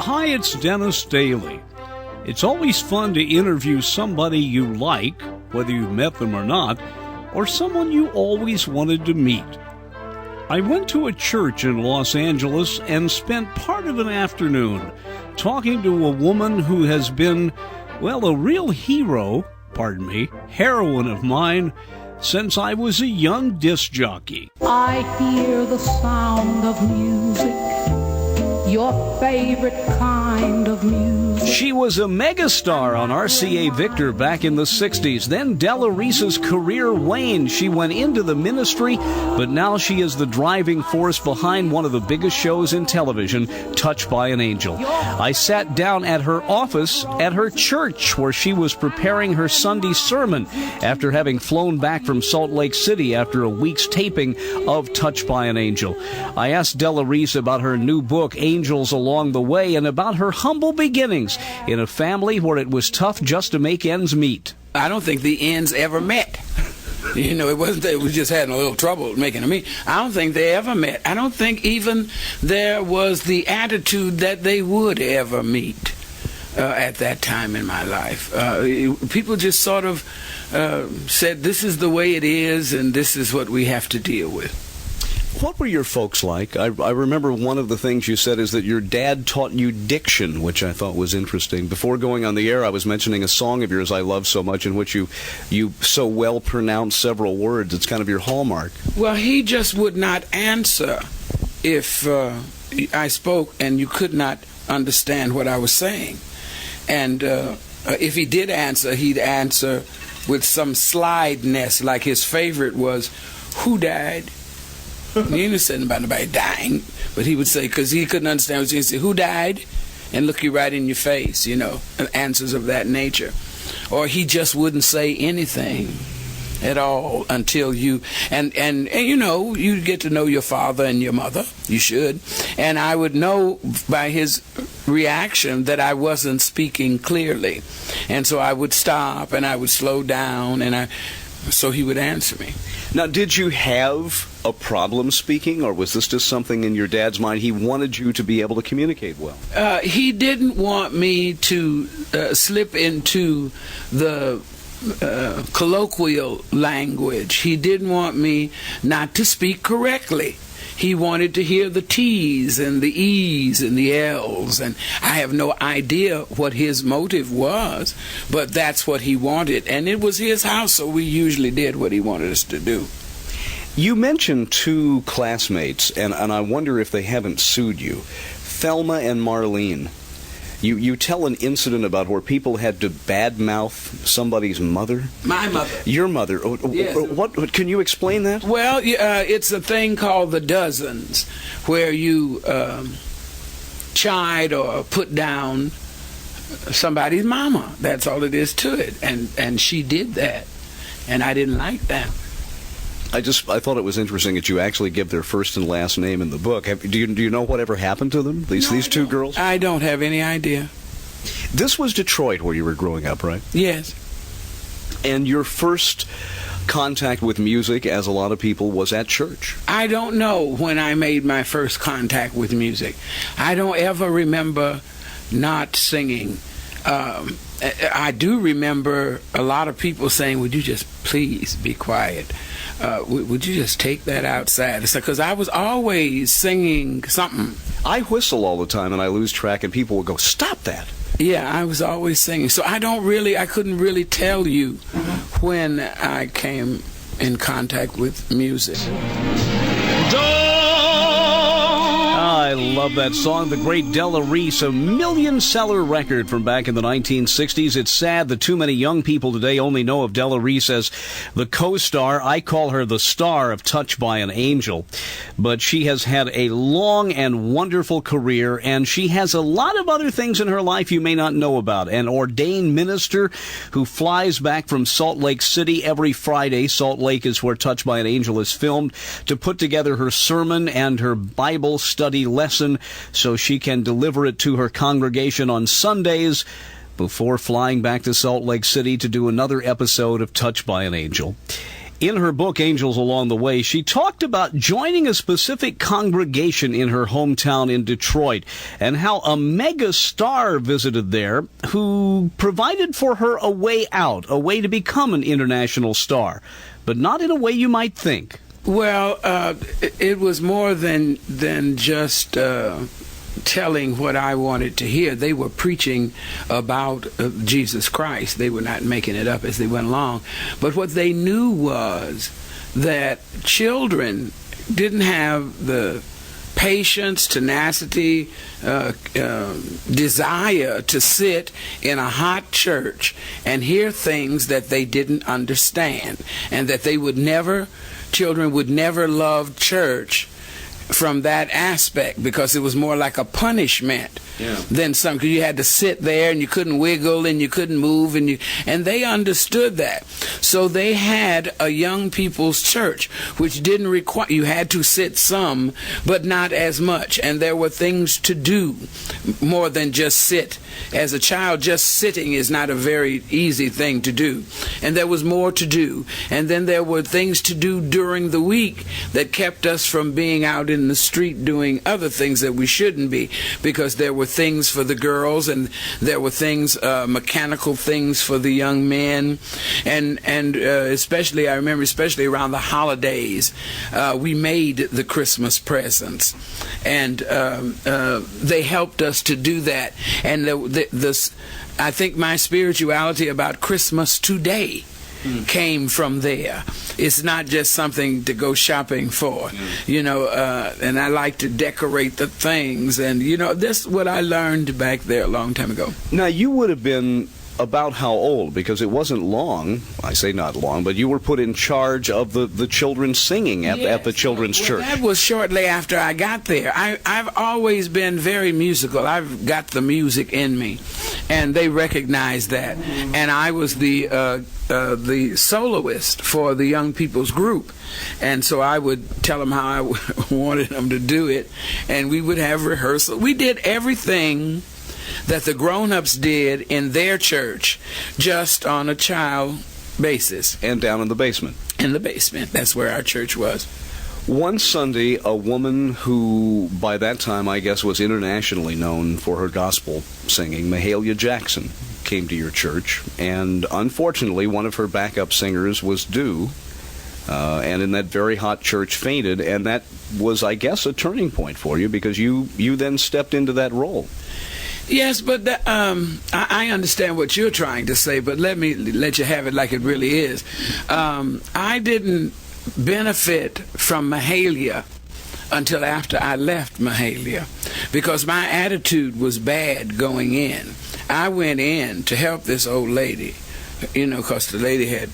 Hi, it's Dennis Daly. It's always fun to interview somebody you like, whether you've met them or not, or someone you always wanted to meet. I went to a church in Los Angeles and spent part of an afternoon talking to a woman who has been, well, a real heroine of mine, since I was a young disc jockey. I hear the sound of music, your favorite kind of music. She was a megastar on RCA Victor back in the 60s. Then Della Reese's career waned. She went into the ministry, but now she is the driving force behind one of the biggest shows in television, Touched by an Angel. I sat down at her office at her church where she was preparing her Sunday sermon after having flown back from Salt Lake City after a week's taping of Touched by an Angel. I asked Della Reese about her new book, Angels Along the Way, and about her humble beginnings in a family where it was tough just to make ends meet. I don't think the ends ever met. You know, it wasn't that we just had a little trouble making them meet. I don't think they ever met. I don't think even there was the attitude that they would ever meet at that time in my life. People just sort of said, this is the way it is, and this is what we have to deal with. What were your folks like? I remember one of the things you said is that your dad taught you diction, which I thought was interesting. Before going on the air, I was mentioning a song of yours I love so much in which you so well pronounce several words. It's kind of your hallmark. Well, he just would not answer if I spoke and you could not understand what I was saying. And if he did answer, he'd answer with some slideness, like his favorite was, "Who died?" He didn't say about nobody dying, but he would say, because he couldn't understand, he'd say, "Who died?" and look you right in your face, you know, answers of that nature. Or he just wouldn't say anything at all until you, and you know, you get to know your father and your mother, you should, and I would know by his reaction that I wasn't speaking clearly, and so I would stop and I would slow down, and so he would answer me. Now, did you have a problem speaking, or was this just something in your dad's mind? He wanted you to be able to communicate well. He didn't want me to slip into the colloquial language. He didn't want me not to speak correctly. He wanted to hear the T's and the E's and the L's, and I have no idea what his motive was, but that's what he wanted, and it was his house, so we usually did what he wanted us to do. You mentioned two classmates, and I wonder if they haven't sued you, Thelma and Marlene. You tell an incident about where people had to badmouth somebody's mother? My mother. Your mother. Yes. What? Can you explain that? Well, it's a thing called the dozens, where you chide or put down somebody's mama. That's all it is to it. And she did that, and I didn't like that. I thought it was interesting that you actually give their first and last name in the book. Do you know whatever happened to them? These two girls? I don't have any idea. This was Detroit where you were growing up, right? Yes. And your first contact with music, as a lot of people, was at church. I don't know when I made my first contact with music. I don't ever remember not singing. I do remember a lot of people saying, "Would you just please be quiet? Would you just take that outside?" Because I was always singing something. I whistle all the time and I lose track, and people will go, "Stop that." Yeah, I was always singing. So I couldn't really tell you when I came in contact with music. I love that song, the great Della Reese, a million-seller record from back in the 1960s. It's sad that too many young people today only know of Della Reese as the co-star. I call her the star of Touched by an Angel. But she has had a long and wonderful career, and she has a lot of other things in her life you may not know about. An ordained minister who flies back from Salt Lake City every Friday. Salt Lake is where Touched by an Angel is filmed, to put together her sermon and her Bible study lesson so she can deliver it to her congregation on Sundays before flying back to Salt Lake City to do another episode of Touched by an Angel. In her book, Angels Along the Way, she talked about joining a specific congregation in her hometown in Detroit and how a mega star visited there who provided for her a way out, a way to become an international star, but not in a way you might think. Well, it was more than just telling what I wanted to hear. They were preaching about Jesus Christ. They were not making it up as they went along. But what they knew was that children didn't have the patience, tenacity, desire to sit in a hot church and hear things that they didn't understand, and that children would never love church from that aspect, because it was more like a punishment than something. You had to sit there and you couldn't wiggle and you couldn't move, and they understood that. So they had a young people's church, which didn't require, you had to sit some, but not as much, and there were things to do more than just sit. As a child, just sitting is not a very easy thing to do, and there was more to do. And then there were things to do during the week that kept us from being out in the street doing other things that we shouldn't be, because there were things for the girls, and there were things, mechanical things for the young men, and especially, I remember, especially around the holidays, we made the Christmas presents, and they helped us to do that. And I think my spirituality about Christmas today came from there. It's not just something to go shopping for, and I like to decorate the things, and this is what I learned back there a long time ago. Now, you would have been about how old? Because it wasn't long, I say not long, but you were put in charge of the children singing at the children's church. That was shortly after I got there. I've always been very musical. I've got the music in me, and they recognized that. And I was the soloist for the young people's group, and so I would tell them how I wanted them to do it, and we would have rehearsal. We did everything that the grown-ups did in their church, just on a child basis. And down in the basement. In the basement. That's where our church was. One Sunday, a woman who, by that time, I guess, was internationally known for her gospel singing, Mahalia Jackson, came to your church, and unfortunately, one of her backup singers was due, and in that very hot church fainted, and that was, I guess, a turning point for you, because you then stepped into that role. Yes, but I understand what you're trying to say, but let me let you have it like it really is. I didn't benefit from Mahalia until after I left Mahalia, because my attitude was bad going in. I went in to help this old lady, because the lady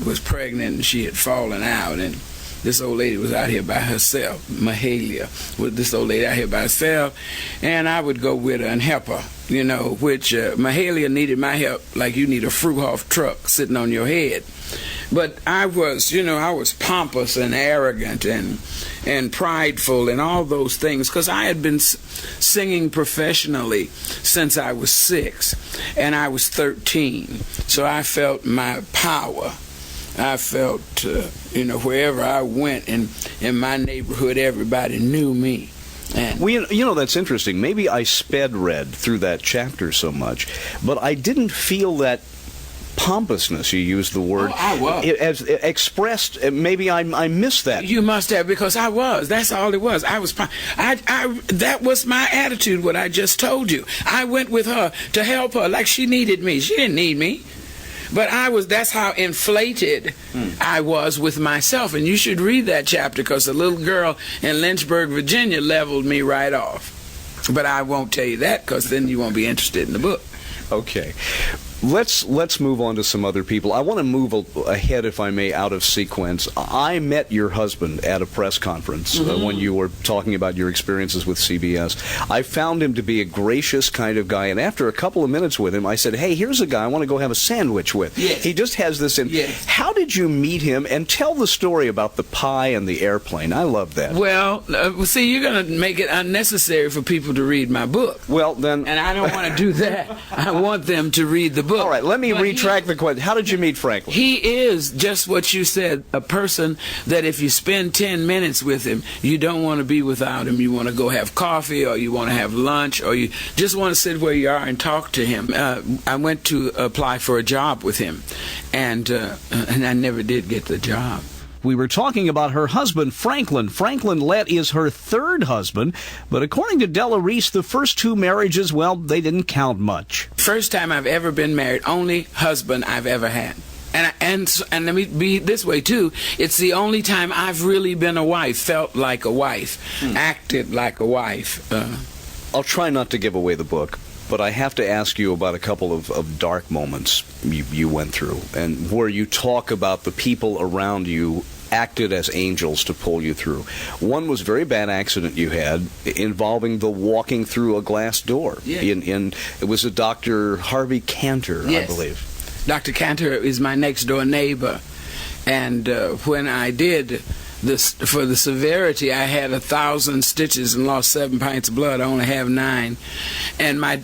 was pregnant and she had fallen out, and this old lady was out here by herself, Mahalia, with this old lady out here by herself, and I would go with her and help her, which Mahalia needed my help like you need a Fruhoff truck sitting on your head. But I was pompous and arrogant and prideful and all those things, because I had been singing professionally since I was 6, and I was 13, so I felt my power. I felt, wherever I went in my neighborhood, everybody knew me. And well, that's interesting. Maybe I sped-read through that chapter so much, but I didn't feel that pompousness, you used the word. Oh, I was. As expressed, maybe I missed that. You must have, because I was. That's all it was. I was. That was my attitude, what I just told you. I went with her to help her like she needed me. She didn't need me. But that's how inflated I was with myself. And you should read that chapter, because the little girl in Lynchburg, Virginia leveled me right off. But I won't tell you that, because then you won't be interested in the book. Okay. Let's move on to some other people. I want to move ahead, if I may, out of sequence. I met your husband at a press conference when you were talking about your experiences with CBS. I found him to be a gracious kind of guy, and after a couple of minutes with him, I said, hey, here's a guy I want to go have a sandwich with. Yes. He just has this in. Yes. How did you meet him? And tell the story about the pie and the airplane. I love that. Well, see, you're going to make it unnecessary for people to read my book. Well, then... And I don't want to do that. I want them to read the book. book. All right, let me But retract the question. How did you meet Franklin? He is just what you said, a person that if you spend 10 minutes with him, you don't want to be without him. You want to go have coffee, or you want to have lunch, or you just want to sit where you are and talk to him. I went to apply for a job with him, and I never did get the job. We were talking about her husband, Franklin. Franklin Lett is her third husband, but according to Della Reese, the first two marriages, well, they didn't count much. First time I've ever been married, only husband I've ever had. And let me be this way too, it's the only time I've really been a wife, felt like a wife, acted like a wife. I'll try not to give away the book, but I have to ask you about a couple of dark moments you went through, and where you talk about the people around you acted as angels to pull you through. One was a very bad accident you had involving the walking through a glass door. Yeah. It was a Dr. Harvey Cantor, Yes. I believe. Dr. Cantor is my next door neighbor, and when I did this, for the severity, I had 1,000 stitches and lost 7 pints of blood. I only have 9. And my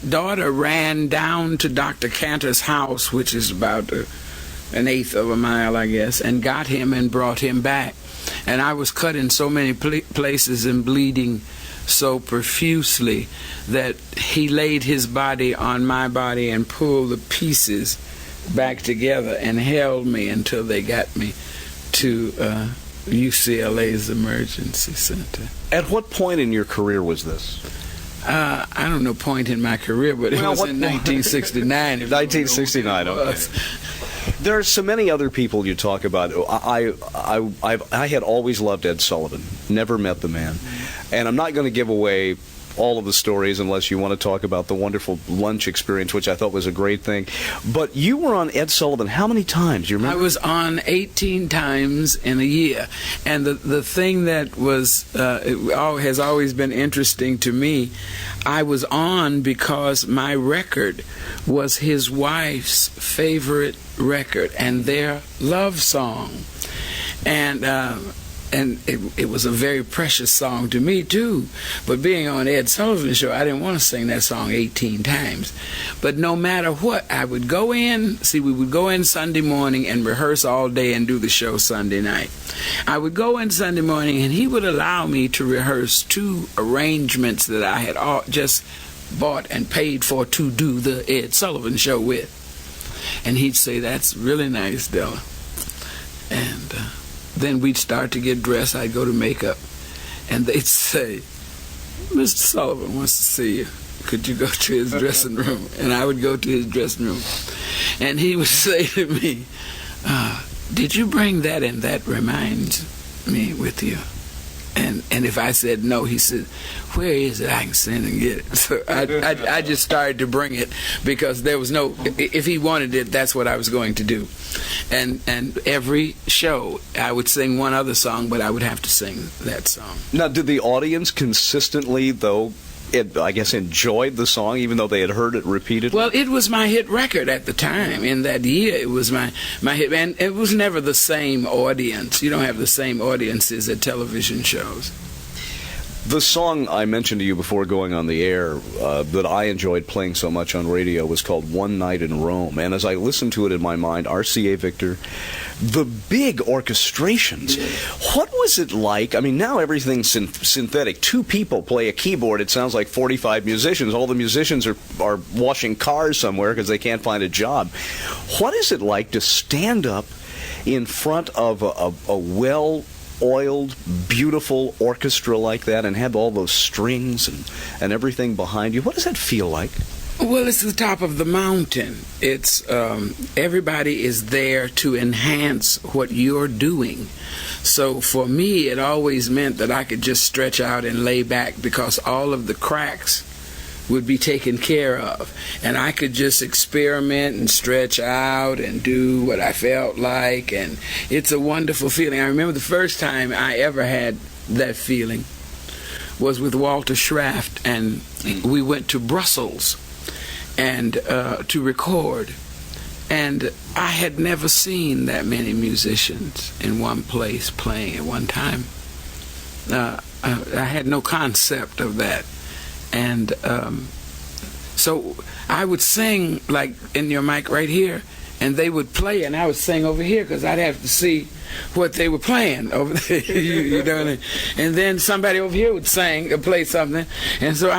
daughter ran down to Dr. Cantor's house, which is about an eighth of a mile, I guess, and got him and brought him back. And I was cut in so many places and bleeding so profusely that he laid his body on my body and pulled the pieces back together and held me until they got me to UCLA's emergency center. At what point in your career was this? I don't know point in my career, but it was in 1969. 1969, okay. There are so many other people you talk about. I had always loved Ed Sullivan. Never met the man. And I'm not going to give away all of the stories unless you want to talk about the wonderful lunch experience, which I thought was a great thing. But you were on Ed Sullivan how many times? You remember? I was on 18 times in a year. And the thing that was has always been interesting to me, I was on because my record was his wife's favorite record and their love song. And it was a very precious song to me, too. But being on Ed Sullivan's show, I didn't want to sing that song 18 times. But no matter what, I would go in. See, we would go in Sunday morning and rehearse all day and do the show Sunday night. I would go in Sunday morning, and he would allow me to rehearse 2 arrangements that I had just bought and paid for to do the Ed Sullivan show with. And he'd say, "That's really nice, Della." And then we'd start to get dressed. I'd go to makeup, and they'd say, "Mr. Sullivan wants to see you. Could you go to his dressing room?" And I would go to his dressing room, and he would say to me, "Did you bring that and that reminds me with you?" And if I said no, he said, "Where is it? I can send and get it." So I just started to bring it because there was no, if he wanted it, that's what I was going to do. And every show I would sing one other song, but I would have to sing that song. Now, did the audience consistently, though, I guess, enjoyed the song, even though they had heard it repeatedly? Well, it was my hit record at the time. In that year, it was my hit. And it was never the same audience. You don't have the same audiences at television shows. The song I mentioned to you before going on the air that I enjoyed playing so much on radio was called One Night in Rome. And as I listened to it in my mind, RCA Victor, the big orchestrations, what was it like? I mean, now everything's synthetic. 2 people play a keyboard. It sounds like 45 musicians. All the musicians are washing cars somewhere because they can't find a job. What is it like to stand up in front of a well-oiled, beautiful orchestra like that and have all those strings and everything behind you? What does that feel like? Well, it's the top of the mountain. It's everybody is there to enhance what you're doing. So for me, it always meant that I could just stretch out and lay back because all of the cracks would be taken care of. And I could just experiment and stretch out and do what I felt like. And it's a wonderful feeling. I remember the first time I ever had that feeling was with Walter Schraft, and we went to Brussels and to record. And I had never seen that many musicians in one place playing at one time. I had no concept of that. And So I would sing like in your mic right here, and they would play, and I would sing over here because I'd have to see what they were playing over there. You know what I mean? And then somebody over here would sing or play something, and so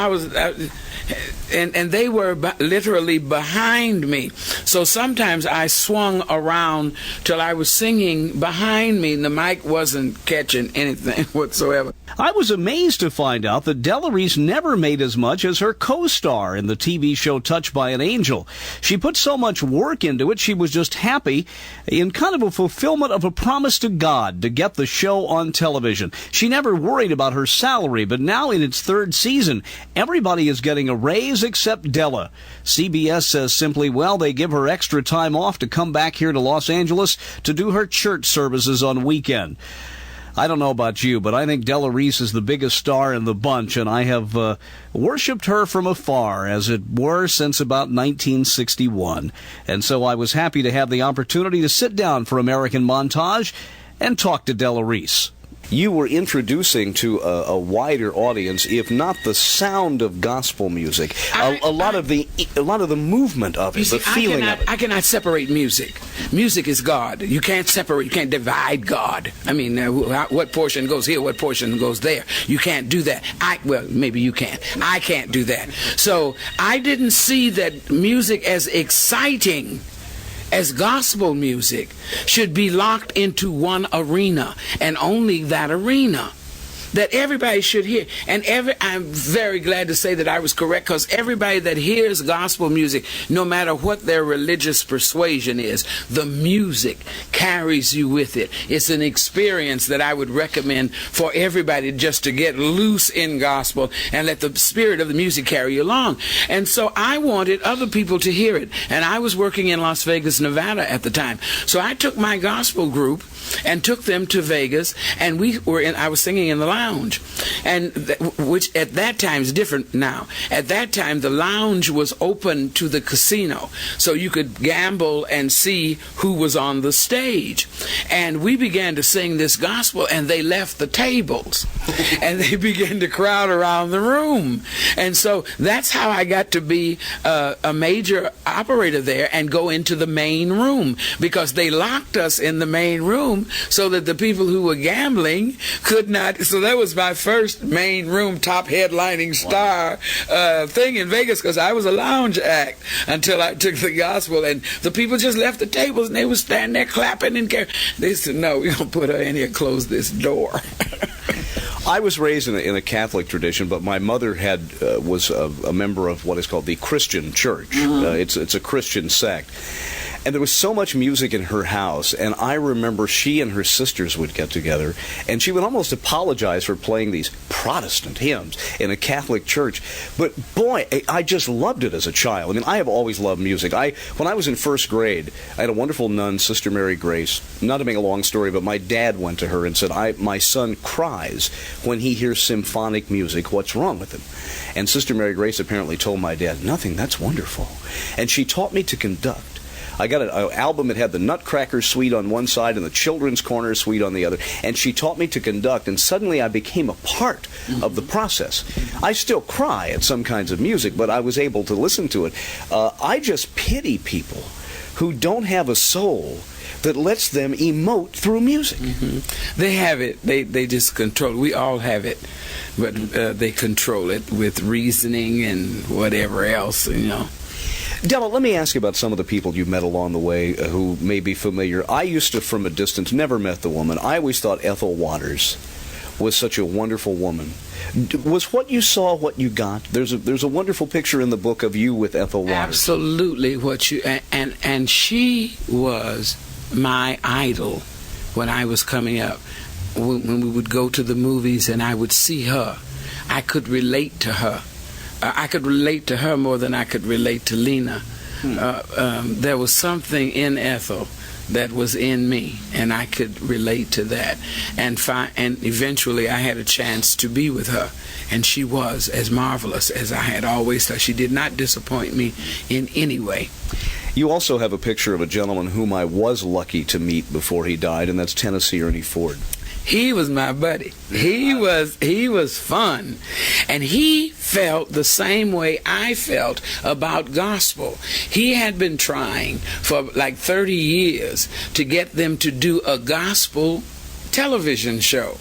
and they were literally behind me. So sometimes I swung around till I was singing behind me, and the mic wasn't catching anything whatsoever. I was amazed to find out that Della Reese never made as much as her co-star in the TV show Touched by an Angel. She put so much work into it, she was just happy in kind of a fulfillment of a promise to God to get the show on television. She never worried about her salary, but now in its third season, everybody is getting a raise except Della. CBS says simply, well, they give her extra time off to come back here to Los Angeles to do her church services on weekend. I don't know about you, but I think Della Reese is the biggest star in the bunch, and I have worshipped her from afar, as it were, since about 1961. And so I was happy to have the opportunity to sit down for American Montage and talk to Della Reese. You were introducing to a wider audience, if not the sound of gospel music, a lot of the movement of it, the feeling of it. I cannot separate music. Music is God. You can't separate. You can't divide God. I mean, what portion goes here, what portion goes there. You can't do that. Well, maybe you can. I can't do that. So I didn't see that music as exciting as gospel music should be locked into one arena, and only that arena, that everybody should hear. And I'm very glad to say that I was correct, because everybody that hears gospel music, no matter what their religious persuasion is, the music carries you with it. It's an experience that I would recommend for everybody, just to get loose in gospel and let the spirit of the music carry you along. And so I wanted other people to hear it. And I was working in Las Vegas, Nevada at the time. So I took my gospel group and took them to Vegas, and I was singing in the lounge, and which at that time is different now. At that time, the lounge was open to the casino, so you could gamble and see who was on the stage. And we began to sing this gospel, and they left the tables, and they began to crowd around the room. And so that's how I got to be a major operator there and go into the main room, because they locked us in the main room so that the people who were gambling could not. So that was my first main room top headlining star thing in Vegas, because I was a lounge act until I took the gospel, and the people just left the tables and they were standing there clapping and they said, no, we're going to put her in here, close this door. I was raised in a Catholic tradition, but my mother was a member of what is called the Christian Church. Mm-hmm. It's a Christian sect. And there was so much music in her house, and I remember she and her sisters would get together, and she would almost apologize for playing these Protestant hymns in a Catholic church. But boy, I just loved it as a child. I mean, I have always loved music. When I was in first grade, I had a wonderful nun, Sister Mary Grace. Not to make a long story, but my dad went to her and said, my son cries when he hears symphonic music. What's wrong with him? And Sister Mary Grace apparently told my dad, nothing, that's wonderful. And she taught me to conduct. I got an album that had the Nutcracker Suite on one side and the Children's Corner Suite on the other, and she taught me to conduct, and suddenly I became a part of the process. I still cry at some kinds of music, but I was able to listen to it. I just pity people who don't have a soul that lets them emote through music. Mm-hmm. They have it. They just control it. We all have it, but they control it with reasoning and whatever else, you know. Della, let me ask you about some of the people you met along the way who may be familiar. I used to, from a distance, never met the woman. I always thought Ethel Waters was such a wonderful woman. Was what you saw what you got? There's a wonderful picture in the book of you with Ethel Waters. Absolutely, and she was my idol when I was coming up. When we would go to the movies and I would see her, I could relate to her. I could relate to her more than I could relate to Lena. There was something in Ethel that was in me, and I could relate to that. And eventually I had a chance to be with her, and she was as marvelous as I had always thought. She did not disappoint me in any way. You also have a picture of a gentleman whom I was lucky to meet before he died, and that's Tennessee Ernie Ford. He was my buddy. He was fun. And he felt the same way I felt about gospel. He had been trying for like 30 years to get them to do a gospel television show,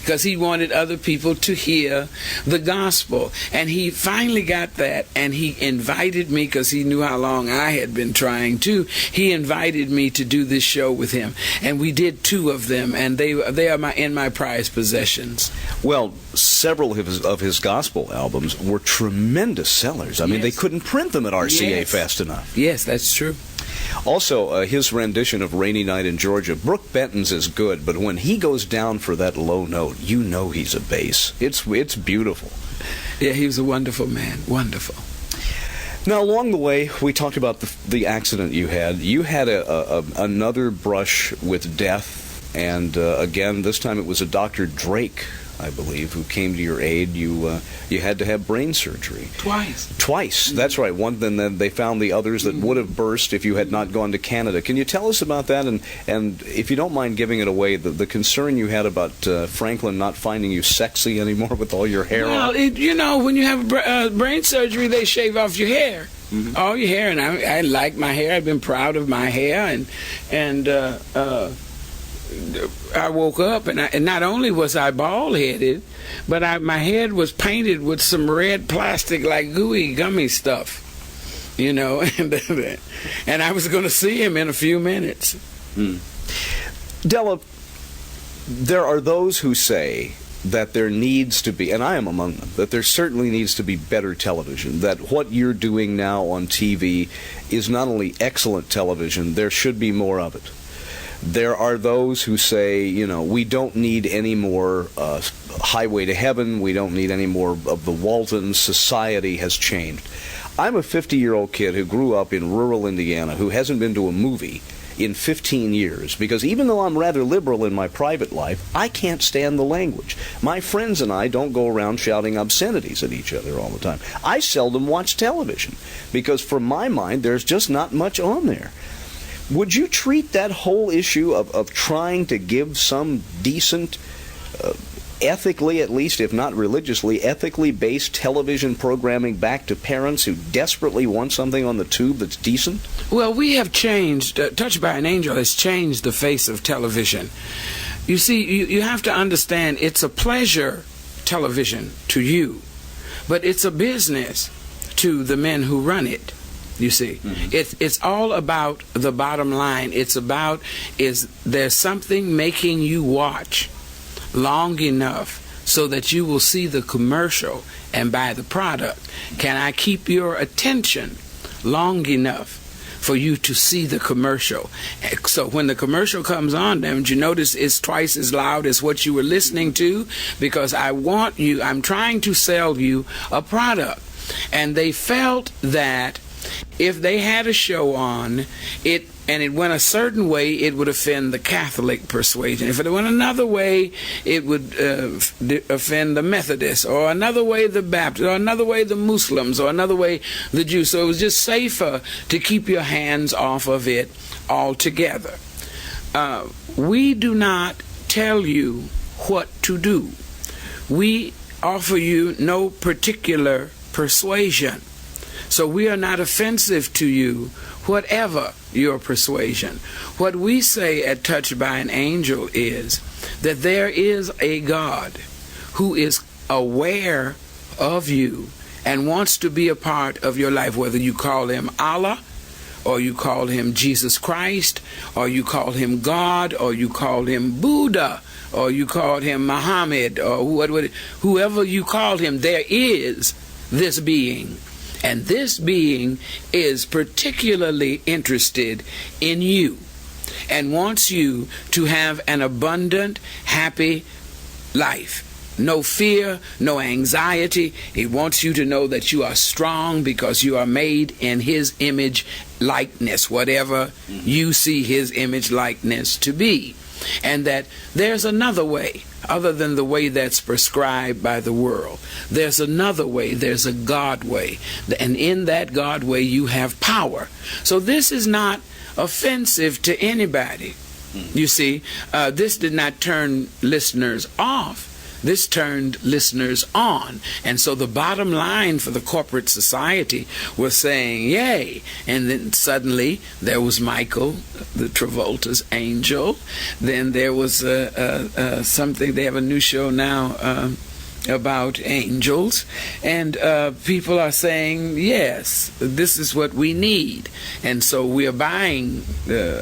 because he wanted other people to hear the gospel. And he finally got that, and he invited me, because he knew how long I had been trying to. He invited me to do this show with him, and we did 2 of them, and they are in my prized possessions. Well, several of his gospel albums were tremendous sellers. I mean, they couldn't print them at RCA fast enough. Yes, that's true. Also, his rendition of Rainy Night in Georgia, Brooke Benton's is good, but when he goes down for that low note, you know he's a bass. It's beautiful. Yeah, he was a wonderful man. Wonderful. Now, along the way, we talked about the accident you had. You had another brush with death, and again, this time it was a Dr. Drake, I believe, who came to your aid. You had to have brain surgery. Twice. That's right. One, then they found the others that would have burst if you had not gone to Canada. Can you tell us about that? And if you don't mind giving it away, the concern you had about Franklin not finding you sexy anymore with all your hair on. Well, when you have brain surgery, they shave off your hair. All your hair. And I like my hair. I've been proud of my hair. And I woke up, and not only was I bald-headed, but my head was painted with some red plastic, like gooey gummy stuff, and I was going to see him in a few minutes. Della, there are those who say that there needs to be, and I am among them, that there certainly needs to be better television, that what you're doing now on TV is not only excellent television, there should be more of it. There are those who say, we don't need any more Highway to Heaven. We don't need any more of the Waltons. Society has changed. I'm a 50-year-old kid who grew up in rural Indiana who hasn't been to a movie in 15 years because even though I'm rather liberal in my private life, I can't stand the language. My friends and I don't go around shouting obscenities at each other all the time. I seldom watch television because, from my mind, there's just not much on there. Would you treat that whole issue of trying to give some decent, ethically at least, if not religiously, ethically based television programming back to parents who desperately want something on the tube that's decent? Well, we have changed. Touched by an Angel has changed the face of television. You see, you have to understand it's a pleasure, television, to you, but it's a business to the men who run it. You see, it's all about the bottom line. It's about, is there something making you watch long enough so that you will see the commercial and buy the product? Can I keep your attention long enough for you to see the commercial? So when the commercial comes on, don't you notice it's twice as loud as what you were listening to? Because I'm trying to sell you a product. And they felt that if they had a show on it and it went a certain way, it would offend the Catholic persuasion. If it went another way, it would offend the Methodists, or another way the Baptists, or another way the Muslims, or another way the Jews. So it was just safer to keep your hands off of it altogether. We do not tell you what to do. We offer you no particular persuasion. So we are not offensive to you, whatever your persuasion. What we say at Touched by an Angel is that there is a God who is aware of you and wants to be a part of your life, whether you call him Allah, or you call him Jesus Christ, or you call him God, or you call him Buddha, or you call him Muhammad, or whoever you call him. There is this being. And this being is particularly interested in you and wants you to have an abundant, happy life. No fear, no anxiety. He wants you to know that you are strong because you are made in his image likeness, whatever you see his image likeness to be. And that there's another way other than the way that's prescribed by the world. There's another way. There's a God way. And in that God way you have power. So this is not offensive to anybody. You see, this did not turn listeners off. This turned listeners on. And so the bottom line for the corporate society was saying, yay. And then suddenly there was Michael, the Travolta's Angel. Then there was something, they have a new show now about angels, and people are saying, yes, this is what we need. And so we are buying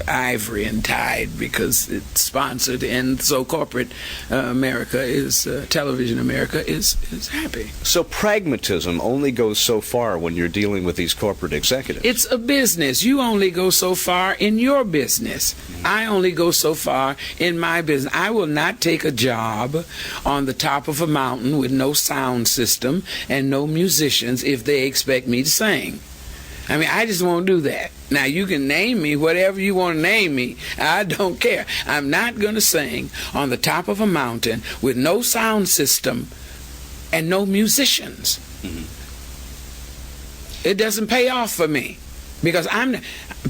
Ivory and Tide because it's sponsored, and so corporate America is, television America is happy. So pragmatism only goes so far when you're dealing with these corporate executives. It's a business. You only go so far in your business. I only go so far in my business. I will not take a job on the top of a mountain with no sound system and no musicians if they expect me to sing. I mean, I just won't do that. Now, you can name me whatever you want to name me. I don't care. I'm not going to sing on the top of a mountain with no sound system and no musicians. It doesn't pay off for me, because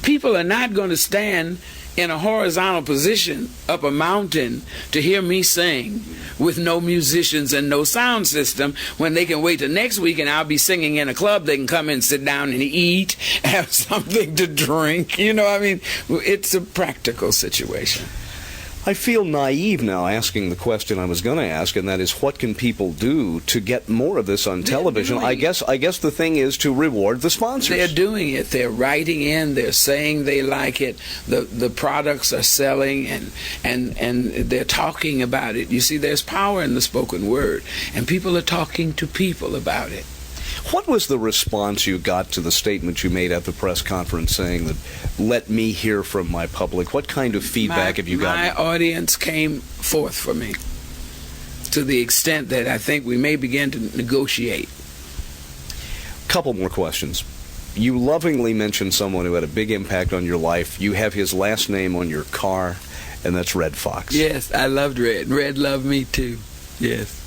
people are not going to stand in a horizontal position up a mountain to hear me sing with no musicians and no sound system, when they can wait till next week and I'll be singing in a club. They can come and sit down and eat, have something to drink. You know, I mean, it's a practical situation. I feel naive now asking the question I was going to ask, and that is, what can people do to get more of this on television? I guess the thing is to reward the sponsors. They're doing it. They're writing in. They're saying they like it. The products are selling, and they're talking about it. You see, there's power in the spoken word, and people are talking to people about it. What was the response you got to the statement you made at the press conference saying that, let me hear from my public? What kind of feedback have you gotten? My audience came forth for me to the extent that I think we may begin to negotiate. Couple more questions. You lovingly mentioned someone who had a big impact on your life. You have his last name on your car, and that's Red Fox. Yes, I loved Red. Red loved me too. Yes.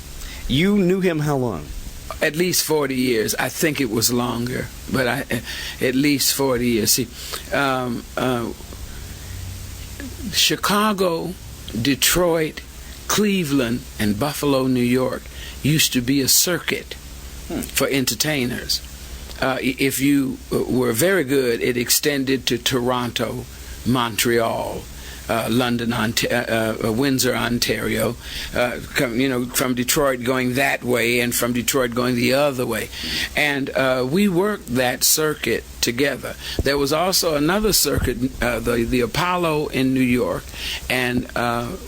You knew him how long? At least 40 years. I think it was longer, but at least 40 years. See, Chicago, Detroit, Cleveland, and Buffalo, New York used to be a circuit for entertainers. If you were very good, it extended to Toronto, Montreal, London, Windsor, Ontario, from Detroit going that way, and from Detroit going the other way. And we worked that circuit together. There was also another circuit, the Apollo in New York, and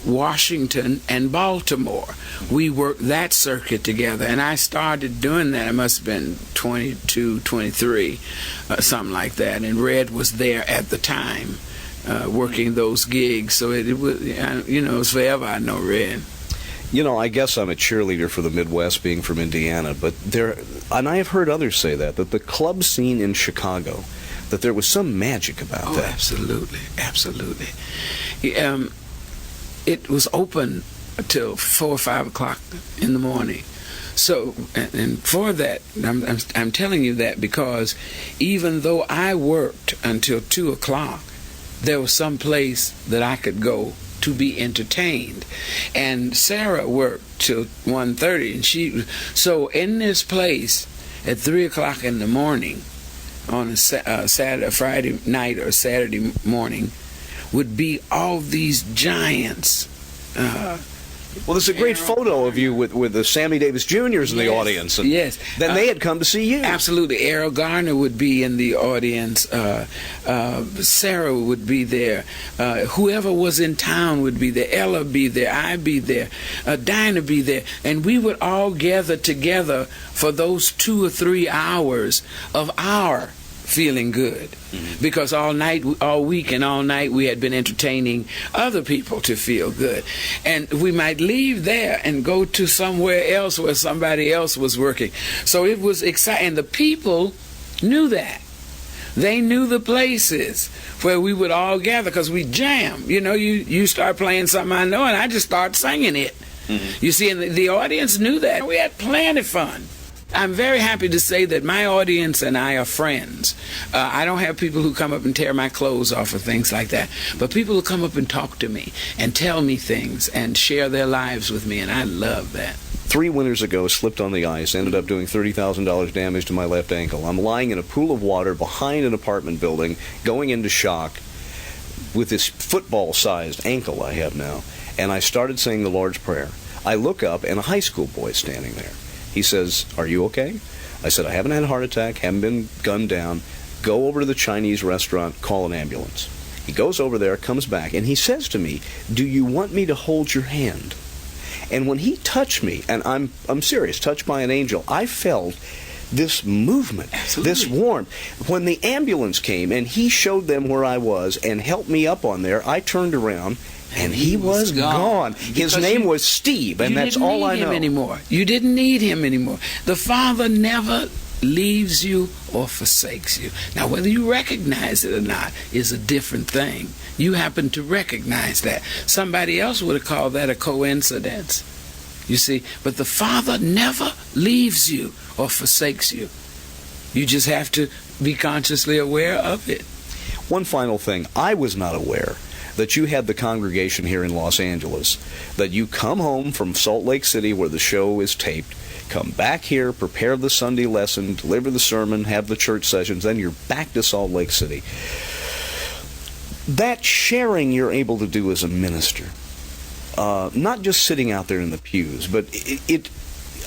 Washington and Baltimore. We worked that circuit together, and I started doing that. I must have been 22, 23, something like that, and Red was there at the time. Working those gigs, so it was, it's forever I know Red. You know, I guess I'm a cheerleader for the Midwest, being from Indiana, but and I have heard others say that the club scene in Chicago, that there was some magic about that. Absolutely, absolutely. It was open till 4 or 5 o'clock in the morning. So, and for that, I'm telling you that because even though I worked until 2 o'clock, there was some place that I could go to be entertained. And Sarah worked till 1:30, and so in this place at 3 o'clock in the morning on a Friday night or Saturday morning would be all these giants. Well, there's a great photo of you with the Sammy Davis Jr.'s in the audience. And yes. Then they had come to see you. Absolutely. Errol Garner would be in the audience. Sarah would be there. Whoever was in town would be there. Ella be there. I'd be there. Dinah be there. And we would all gather together for those 2 or 3 hours of our feeling good. Because all night, all week, and all night we had been entertaining other people to feel good. And we might leave there and go to somewhere else where somebody else was working. So it was exciting. And the people knew that. They knew the places where we would all gather because we jam. You start playing something I know, and I just start singing it. You see, and the audience knew that. We had plenty of fun. I'm very happy to say that my audience and I are friends. I don't have people who come up and tear my clothes off or things like that, but people who come up and talk to me and tell me things and share their lives with me, and I love that. 3 winters ago, slipped on the ice, ended up doing $30,000 damage to my left ankle. I'm lying in a pool of water behind an apartment building, going into shock with this football-sized ankle I have now, and I started saying the Lord's Prayer. I look up, and a high school boy is standing there. He says, "Are you okay?" I said, "I haven't had a heart attack, haven't been gunned down. Go over to the Chinese restaurant, call an ambulance." He goes over there, comes back, and he says to me, "Do you want me to hold your hand?" And when he touched me, and I'm serious, touched by an angel, I felt this movement, this warmth. When the ambulance came and he showed them where I was and helped me up on there, I turned around and he was gone. His name was Steve, and that's all I know. You didn't need him anymore. The Father never leaves you or forsakes you. Now, whether you recognize it or not is a different thing. You happen to recognize that. Somebody else would have called that a coincidence. You see, but the Father never leaves you or forsakes you. You just have to be consciously aware of it. One final thing. I was not aware that you had the congregation here in Los Angeles, that you come home from Salt Lake City where the show is taped, come back here, prepare the Sunday lesson, deliver the sermon, have the church sessions, then you're back to Salt Lake City. That sharing you're able to do as a minister, not just sitting out there in the pews, but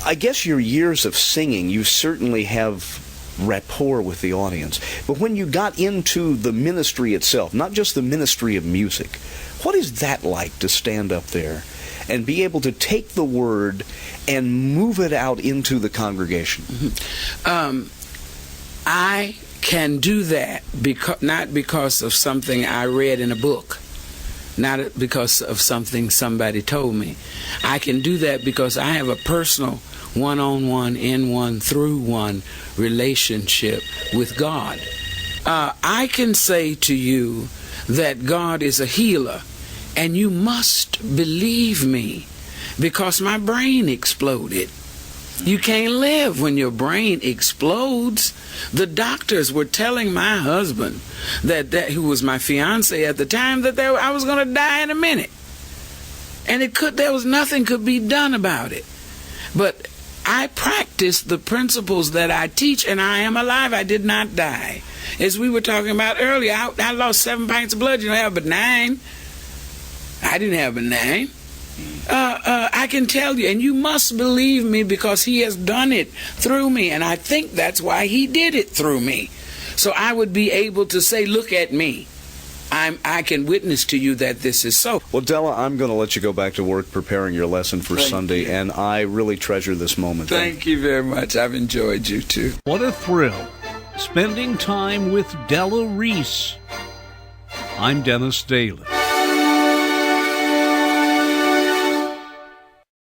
I guess your years of singing, you certainly have rapport with the audience. But when you got into the ministry itself, not just the ministry of music, what is that like to stand up there and be able to take the word and move it out into the congregation? I can do that not because of something I read in a book, not because of something somebody told me. I can do that because I have a personal one-on-one, in-one, through-one relationship with God. I can say to you that God is a healer, and you must believe me because my brain exploded. You can't live when your brain explodes. The doctors were telling my husband, who was my fiance at the time, that I was going to die in a minute. And there was nothing could be done about it. But I practice the principles that I teach, and I am alive. I did not die. As we were talking about earlier, I lost 7 pints of blood. You don't have but 9. I didn't have but 9. I can tell you, and you must believe me because he has done it through me, and I think that's why he did it through me. So I would be able to say, look at me. I can witness to you that this is so. Well, Della, I'm going to let you go back to work preparing your lesson for Sunday, and I really treasure this moment. Thank you very much. I've enjoyed you, too. What a thrill, spending time with Della REESE. I'm Dennis Daly.